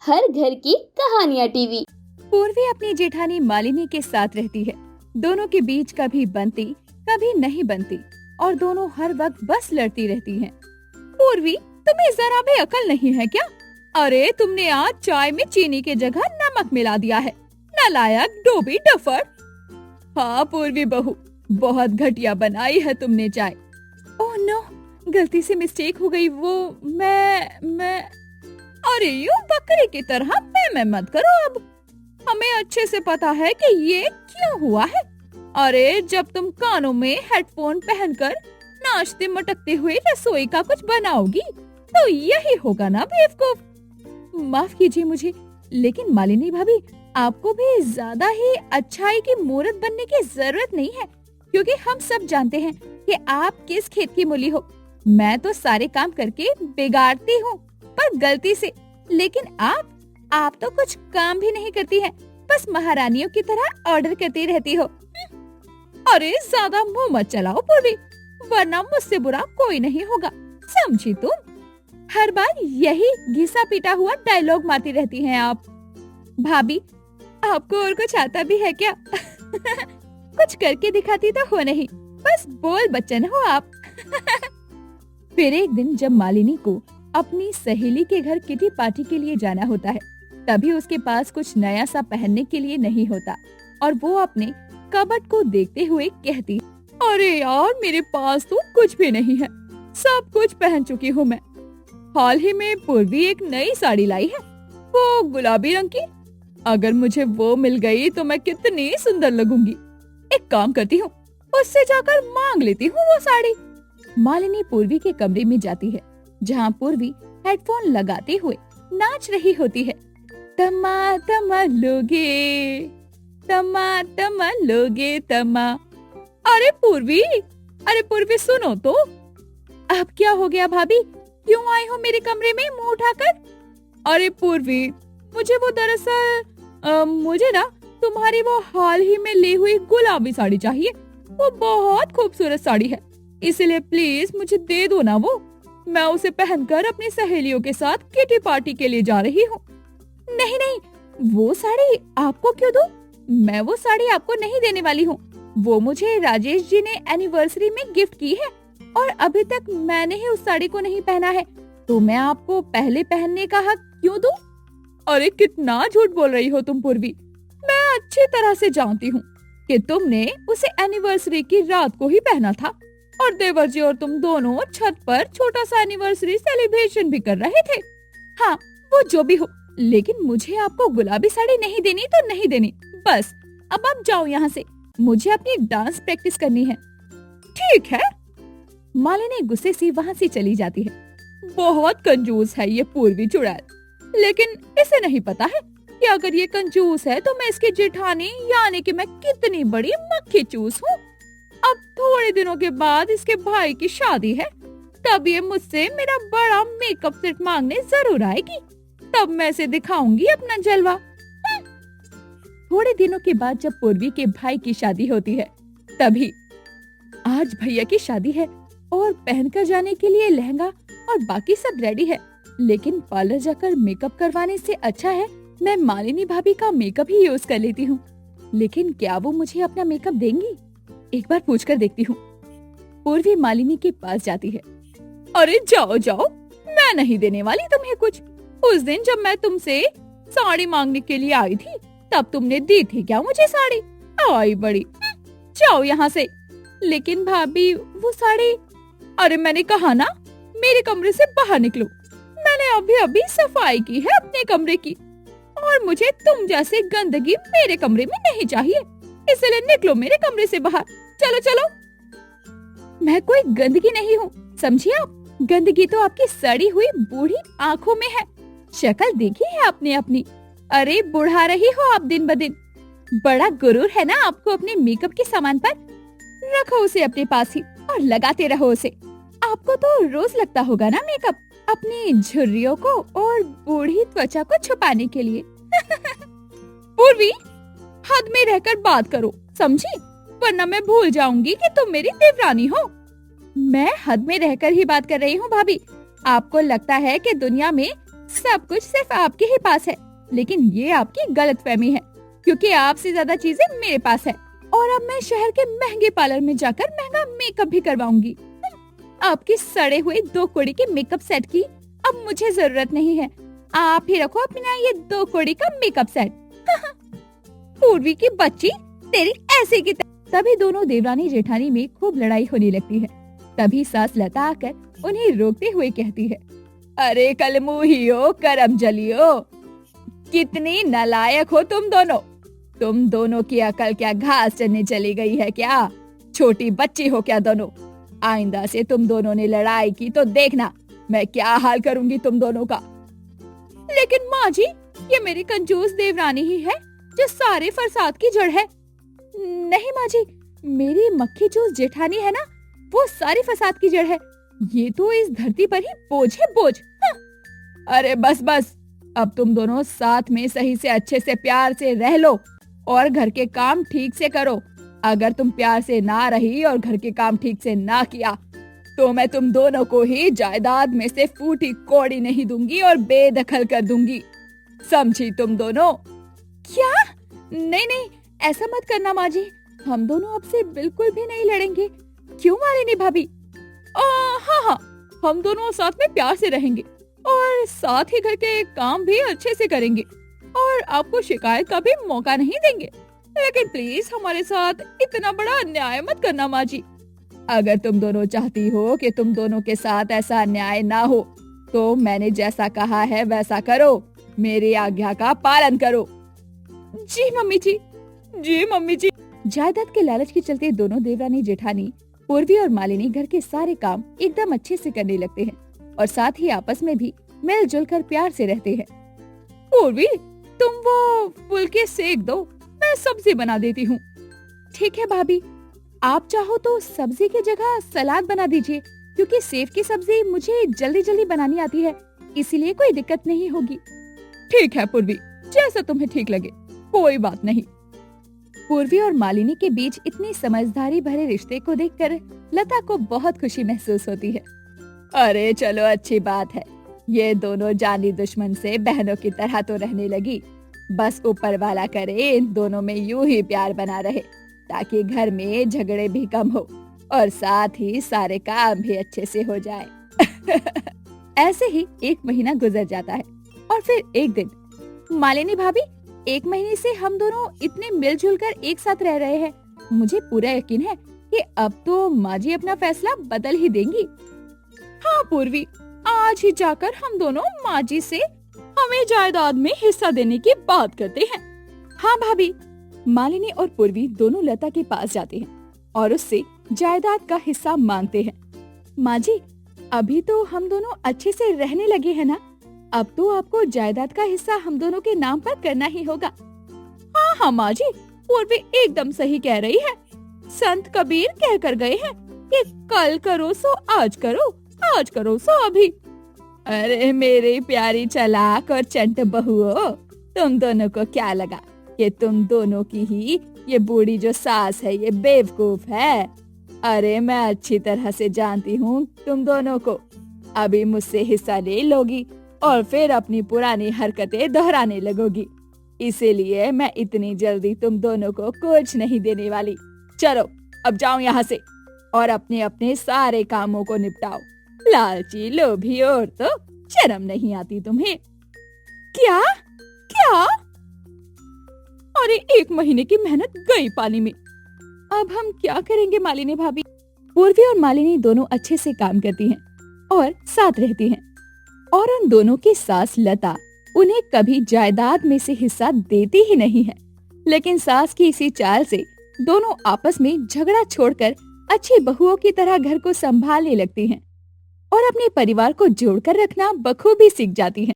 हर घर की कहानियाँ टीवी। पूर्वी अपनी जेठानी मालिनी के साथ रहती है। दोनों के बीच कभी बनती कभी नहीं बनती और दोनों हर वक्त बस लड़ती रहती हैं। पूर्वी, तुम्हें जरा भी अकल नहीं है क्या? अरे तुमने आज चाय में चीनी की जगह नमक मिला दिया है। नालायक, डोबी, डफर। हाँ पूर्वी बहू, बहुत घटिया बनाई है तुमने चाय। ओह नो, गलती से मिस्टेक हो गई। वो मैं अरे यूं बकरे की तरह मैं मत करो। अब हमें अच्छे से पता है कि ये क्यों हुआ है। अरे जब तुम कानों में हेडफोन पहनकर नाचते मटकते हुए रसोई का कुछ बनाओगी तो यही होगा ना बेवकूफ। माफ कीजिए मुझे, लेकिन मालिनी भाभी, आपको भी ज्यादा ही अच्छाई की मूरत बनने की जरूरत नहीं है, क्योंकि हम सब जानते हैं कि आप किस खेत की मूली हो। मैं तो सारे काम करके बिगाड़ती हूँ, पर गलती से। लेकिन आप तो कुछ काम भी नहीं करती हैं, बस महारानियों की तरह ऑर्डर करती रहती हो। अरे ज्यादा मुंह मत चलाओ पूर्वी, वरना मुझसे बुरा कोई नहीं होगा, समझी तुम? हर बार यही घिसा पीटा हुआ डायलॉग मारती रहती हैं आप। भाभी, आपको और कुछ आता भी है क्या? कुछ करके दिखाती तो हो नहीं, बस बोल बच्चन हो आप। फिर एक दिन जब मालिनी को अपनी सहेली के घर किटी पार्टी के लिए जाना होता है, तभी उसके पास कुछ नया सा पहनने के लिए नहीं होता और वो अपने कबर्ड को देखते हुए कहती, अरे यार मेरे पास तो कुछ भी नहीं है, सब कुछ पहन चुकी हूँ मैं। हाल ही में पूर्वी एक नई साड़ी लाई है, वो गुलाबी रंग की। अगर मुझे वो मिल गई तो मैं कितनी सुंदर लगूंगी। एक काम करती हूँ, उससे जाकर मांग लेती हूँ वो साड़ी। मालिनी पूर्वी के कमरे में जाती है, जहाँ पूर्वी हेडफोन लगाते हुए नाच रही होती है। तमा तमा लोगे, तमा तमा लोगे तमा। अरे पूर्वी सुनो तो। अब क्या हो गया भाभी, क्यों आई हो मेरे कमरे में मुंह उठाकर? अरे पूर्वी, मुझे वो दरअसल मुझे ना तुम्हारी वो हाल ही में ली हुई गुलाबी साड़ी चाहिए। वो बहुत खूबसूरत साड़ी है, इसलिए प्लीज मुझे दे दो ना वो। मैं उसे पहनकर अपनी सहेलियों के साथ किटी पार्टी के लिए जा रही हूँ। नहीं नहीं, वो साड़ी आपको क्यों दूं? मैं वो साड़ी आपको नहीं देने वाली हूँ। वो मुझे राजेश जी ने एनिवर्सरी में गिफ्ट की है और अभी तक मैंने ही उस साड़ी को नहीं पहना है, तो मैं आपको पहले पहनने का हक क्यों दूं? अरे कितना झूठ बोल रही हो तुम पूर्वी। मैं अच्छी तरह से जानती हूँ कि तुमने उसे एनिवर्सरी की रात को ही पहना था और देवर जी और तुम दोनों छत पर छोटा सा एनिवर्सरी सेलिब्रेशन भी कर रहे थे। हाँ, वो जो भी हो, लेकिन मुझे आपको गुलाबी साड़ी नहीं देनी तो नहीं देनी, बस। अब आप जाओ यहाँ से, मुझे अपनी डांस प्रैक्टिस करनी है। ठीक है। मालिनी गुस्से से वहाँ से चली जाती है। बहुत कंजूस है ये पूर्वी चुड़ैल, लेकिन इसे नहीं पता है कि अगर ये कंजूस है तो मैं इसकी जेठानी, यानी कि मैं कितनी बड़ी मक्खी चूस हूँ। अब थोड़े दिनों के बाद इसके भाई की शादी है, तब ये मुझसे मेरा बड़ा मेकअप सेट मांगने जरूर आएगी, तब मैं इसे दिखाऊंगी अपना जलवा। थोड़े दिनों के बाद जब पूर्वी के भाई की शादी होती है, तभी आज भैया की शादी है और पहनकर जाने के लिए लहंगा और बाकी सब रेडी है, लेकिन पार्लर जाकर मेकअप करवाने से अच्छा है मैं मालिनी भाभी का मेकअप ही यूज कर लेती हूँ। लेकिन क्या वो मुझे अपना मेकअप देंगी? एक बार पूछकर देखती हूँ। पूर्वी मालिनी के पास जाती है। अरे जाओ जाओ, मैं नहीं देने वाली तुम्हें कुछ। उस दिन जब मैं तुमसे साड़ी मांगने के लिए आई थी, तब तुमने दी थी क्या मुझे साड़ी? आई बड़ी। जाओ यहाँ से। लेकिन भाभी वो साड़ी। अरे मैंने कहा ना, मेरे कमरे से बाहर निकलो। मैंने अभी अभी सफाई की है अपने कमरे की और मुझे तुम जैसे गंदगी मेरे कमरे में नहीं चाहिए, इसलिए निकलो मेरे कमरे से बाहर। चलो चलो। मैं कोई गंदगी नहीं हूँ, समझिए आप। गंदगी तो आपकी सड़ी हुई बूढ़ी आँखों में है। शक्ल देखी है आपने अपनी? अरे बुढ़ा रही हो आप दिन ब दिन। बड़ा गुरूर है ना आपको अपने मेकअप के सामान पर। रखो उसे अपने पास ही और लगाते रहो उसे। आपको तो रोज लगता होगा ना मेकअप, अपनी झुर्रियों को और बूढ़ी त्वचा को छुपाने के लिए। पूर्वी, हद में रहकर बात करो, समझी? वरना मैं भूल जाऊंगी कि तुम मेरी देवरानी हो। मैं हद में रहकर ही बात कर रही हूँ भाभी। आपको लगता है कि दुनिया में सब कुछ सिर्फ आपके ही पास है, लेकिन ये आपकी गलतफहमी है, क्योंकि आपसे ज्यादा चीजें मेरे पास है। और अब मैं शहर के महंगे पार्लर में जाकर महंगा मेकअप भी करवाऊंगी। आपकी सड़े हुए 2 कौड़ी के मेकअप सेट की अब मुझे जरूरत नहीं है। आप ही रखो अपना ये 2 कौड़ी का मेकअप सेट। पूर्वी की बच्ची, तेरी ऐसे की तभी दोनों देवरानी जेठानी में खूब लड़ाई होने लगती है। तभी सास लता आकर उन्हें रोकते हुए कहती है, अरे कलमुहियो, करम जलियो, कितनी नालायक हो तुम दोनों की अकल क्या घास चरने चली गई है क्या? छोटी बच्ची हो क्या दोनों? आइंदा से तुम दोनों ने लड़ाई की तो देखना मैं क्या हाल करूंगी तुम दोनों का। लेकिन माँ जी, ये मेरी कंजूस देवरानी ही है जो सारे फसाद की जड़ है। नहीं माँ जी, मेरी मक्खी चूस जेठानी है ना, वो सारी फसाद की जड़ है। ये तो इस धरती पर ही बोझ है, बोझ। हाँ। अरे बस बस, अब तुम दोनों साथ में सही से अच्छे से प्यार से रह लो और घर के काम ठीक से करो। अगर तुम प्यार से ना रही और घर के काम ठीक से ना किया तो मैं तुम दोनों को ही जायदाद में से फूटी कौड़ी नहीं दूंगी और बेदखल कर दूंगी, समझी तुम दोनों? क्या? नहीं नहीं, ऐसा मत करना माँ जी, हम दोनों अब से बिल्कुल भी नहीं लड़ेंगे। क्यों मालिनी भाभी? हाँ हाँ, हम दोनों साथ में प्यार से रहेंगे और साथ ही घर के काम भी अच्छे से करेंगे और आपको शिकायत का भी मौका नहीं देंगे। लेकिन प्लीज हमारे साथ इतना बड़ा अन्याय मत करना माँ जी। अगर तुम दोनों चाहती हो कि तुम दोनों के साथ ऐसा अन्याय ना हो तो मैंने जैसा कहा है वैसा करो, मेरी आज्ञा का पालन करो। जी मम्मी जी, जी मम्मी जी। जायदाद के लालच के चलते दोनों देवरानी जेठानी पूर्वी और मालिनी घर के सारे काम एकदम अच्छे से करने लगते हैं और साथ ही आपस में भी मिलजुल कर प्यार से रहते हैं। पूर्वी, तुम वो फुलके सेक दो, मैं सब्जी बना देती हूँ। ठीक है भाभी, आप चाहो तो सब्जी की जगह सलाद बना दीजिए, क्योंकि सेव की सब्जी मुझे जल्दी जल्दी बनानी आती है, इसीलिए कोई दिक्कत नहीं होगी। ठीक है पूर्वी, जैसा तुम्हें ठीक लगे, कोई बात नहीं। पूर्वी और मालिनी के बीच इतनी समझदारी भरे रिश्ते को देखकर लता को बहुत खुशी महसूस होती है। अरे चलो, अच्छी बात है, ये दोनों जानी दुश्मन से बहनों की तरह तो रहने लगी। बस ऊपर वाला करे इन दोनों में यूं ही प्यार बना रहे, ताकि घर में झगड़े भी कम हो और साथ ही सारे काम भी अच्छे से हो जाए। ऐसे ही 1 महीना गुजर जाता है और फिर एक दिन, मालिनी भाभी, 1 महीने से हम दोनों इतने मिलजुल कर एक साथ रह रहे हैं, मुझे पूरा यकीन है कि अब तो माँ जी अपना फैसला बदल ही देंगी। हाँ पूर्वी, आज ही जाकर हम दोनों माँ जी से हमें जायदाद में हिस्सा देने की बात करते हैं। हाँ भाभी। मालिनी और पूर्वी दोनों लता के पास जाते हैं और उससे जायदाद का हिस्सा मांगते हैं। माँ जी, अभी तो हम दोनों अच्छे से रहने लगे हैं ना, अब तो आपको जायदाद का हिस्सा हम दोनों के नाम पर करना ही होगा। हाँ हाँ माँ जी, पूर्वी एकदम सही कह रही है। संत कबीर कह कर गए हैं कि कल करो सो आज करो, आज करो सो अभी। अरे मेरी प्यारी चालाक और चंट बहुओं, तुम दोनों को क्या लगा कि तुम दोनों की ही ये बूढ़ी जो सास है ये बेवकूफ है? अरे मैं अच्छी तरह से जानती हूँ तुम दोनों को। अभी मुझसे हिस्सा ले लोगी और फिर अपनी पुरानी हरकतें दोहराने लगोगी, इसीलिए मैं इतनी जल्दी तुम दोनों को कुछ नहीं देने वाली। चलो अब जाओ यहाँ से और अपने अपने सारे कामों को निपटाओ। लालची लोभी और तो शर्म नहीं आती तुम्हें? क्या क्या? अरे 1 महीने की मेहनत गई पानी में। अब हम क्या करेंगे मालिनी भाभी? पूर्वी और मालिनी दोनों अच्छे से काम करती हैं और साथ रहती हैं और उन दोनों की सास लता उन्हें कभी जायदाद में से हिस्सा देती ही नहीं है। लेकिन सास की इसी चाल से दोनों आपस में झगड़ा छोड़कर अच्छी बहुओं की तरह घर को संभालने लगती हैं और अपने परिवार को जोड़कर रखना बखूबी सीख जाती हैं।